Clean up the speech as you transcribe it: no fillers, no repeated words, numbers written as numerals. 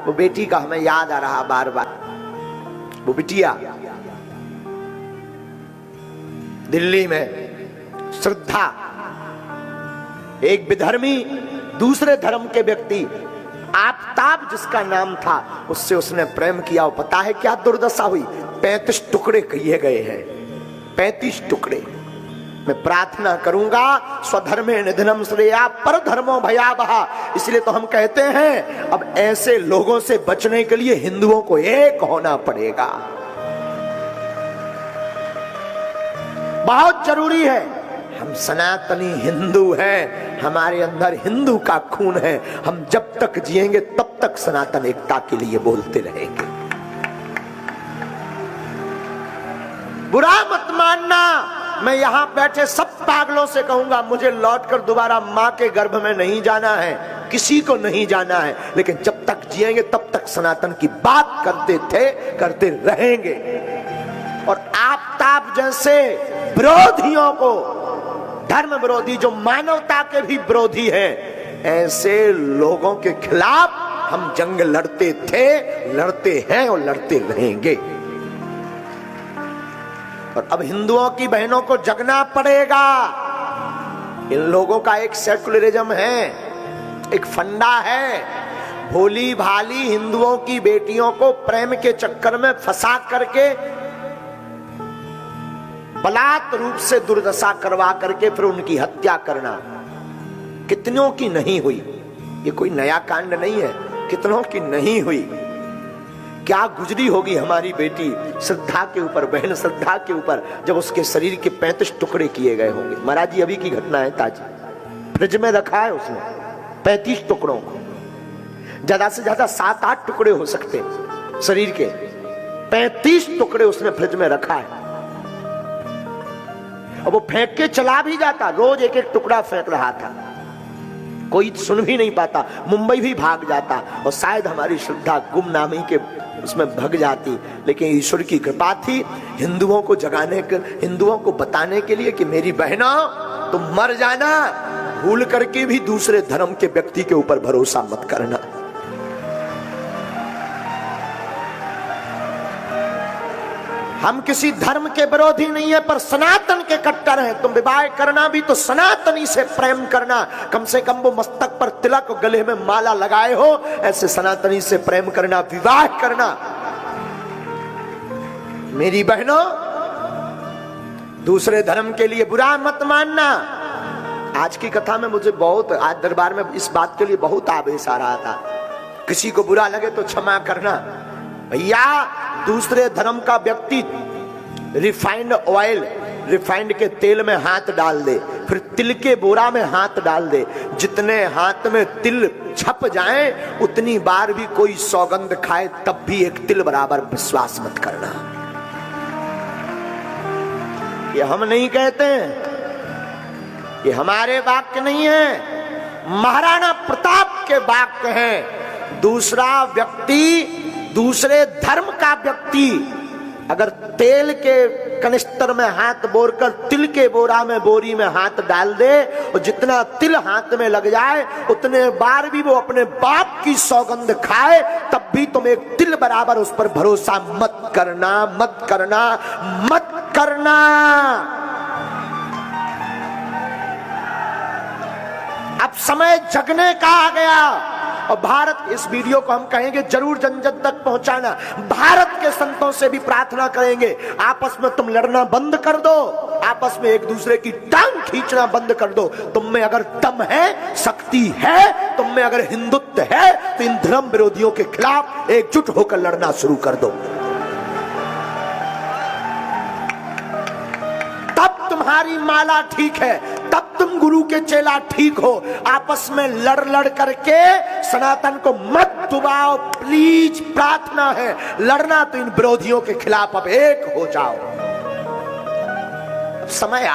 वो बेटी का हमें याद आ रहा बार बार। वो बिटिया दिल्ली में श्रद्धा, एक विधर्मी दूसरे धर्म के व्यक्ति आफताब जिसका नाम था, उससे उसने प्रेम किया। और पता है क्या दुर्दशा हुई? 35 टुकड़े किए गए हैं, 35 टुकड़े। मैं प्रार्थना करूंगा स्वधर्मे निधनम श्रेया पर धर्मो भयावहा। इसलिए तो हम कहते हैं अब ऐसे लोगों से बचने के लिए हिंदुओं को एक होना पड़ेगा, बहुत जरूरी है। हम सनातनी हिंदू हैं, हमारे अंदर हिंदू का खून है। हम जब तक जिएंगे तब तक सनातन एकता के लिए बोलते रहेंगे। बुरा मत मानना, मैं यहां बैठे सब पागलों से कहूंगा, मुझे लौटकर दोबारा मां के गर्भ में नहीं जाना है, किसी को नहीं जाना है। लेकिन जब तक जिएंगे तब तक सनातन की बात करते थे, करते रहेंगे। और आफताब जैसे विरोधियों को, धर्म विरोधी जो मानवता के भी विरोधी हैं, ऐसे लोगों के खिलाफ हम जंग लड़ते थे, लड़ते हैं और लड़ते रहेंगे। और अब हिंदुओं की बहनों को जगना पड़ेगा। इन लोगों का एक सेकुलरिज्म है, एक फंडा है, भोली भाली हिंदुओं की बेटियों को प्रेम के चक्कर में फंसा करके बलात् रूप से दुर्दशा करवा करके फिर उनकी हत्या करना। कितनों की नहीं हुई? ये कोई नया कांड नहीं है, कितनों की नहीं हुई? क्या गुजरी होगी हमारी बेटी श्रद्धा के ऊपर, बहन श्रद्धा के ऊपर, जब उसके शरीर के 35 टुकड़े किए गए होंगे। महाराज जी अभी की घटना है, ताजी फ्रिज में रखा है उसने 35 टुकड़ों को। ज्यादा से ज्यादा 7-8 टुकड़े हो सकते शरीर के, 35 टुकड़े उसने फ्रिज में रखा है। और वो फेंक के चला भी जाता, रोज एक एक टुकड़ा फेंक रहा था, कोई सुन भी नहीं पाता, मुंबई भी भाग जाता और शायद हमारी श्रद्धा गुमनामी के उसमें भग जाती। लेकिन ईश्वर की कृपा थी, हिंदुओं को जगाने के, हिंदुओं को बताने के लिए कि मेरी बहनों तुम मर जाना, भूल करके भी दूसरे धर्म के व्यक्ति के ऊपर भरोसा मत करना। हम किसी धर्म के विरोधी नहीं है, पर सनातन के कट्टर हैं। तुम विवाह करना भी तो सनातनी से प्रेम करना, कम से कम वो मस्तक पर तिलक, गले में माला लगाए हो, ऐसे सनातनी से प्रेम करना, विवाह करना। मेरी बहनों, दूसरे धर्म के लिए बुरा मत मानना। आज की कथा में मुझे बहुत, आज दरबार में इस बात के लिए बहुत आवेश आ रहा था। किसी को बुरा लगे तो क्षमा करना। भैया दूसरे धर्म का व्यक्ति रिफाइंड ऑयल, रिफाइंड के तेल में हाथ डाल दे, फिर तिल के बोरा में हाथ डाल दे, जितने हाथ में तिल छप जाए उतनी बार भी कोई सौगंध खाए तब भी एक तिल बराबर विश्वास मत करना। ये हम नहीं कहते हैं, ये हमारे वाक्य नहीं है, महाराणा प्रताप के वाक्य हैं। दूसरा व्यक्ति, दूसरे धर्म का व्यक्ति अगर तेल के कनिस्तर में हाथ बोरकर तिल के बोरा में, बोरी में हाथ डाल दे और जितना तिल हाथ में लग जाए उतने बार भी वो अपने बाप की सौगंध खाए तब भी तुम एक तिल बराबर उस पर भरोसा मत करना, मत करना, मत करना। अब समय जगने का आ गया और भारत, इस वीडियो को हम कहेंगे जरूर जन जन तक पहुंचाना। भारत के संतों से भी प्रार्थना करेंगे, आपस में तुम लड़ना बंद कर दो, आपस में एक दूसरे की टांग खींचना बंद कर दो। तुम में अगर दम है, शक्ति है, तुम में अगर हिंदुत्व है, तो इन धर्म विरोधियों के खिलाफ एकजुट होकर लड़ना शुरू कर दो। तब तुम्हारी माला ठीक है, तब तुम गुरु के चेला ठीक हो। आपस में लड़ लड़ करके सनातन को मत डुबाओ, प्लीज, प्रार्थना है। लड़ना तो इन विरोधियों के खिलाफ अब एक हो जाओ। अब समय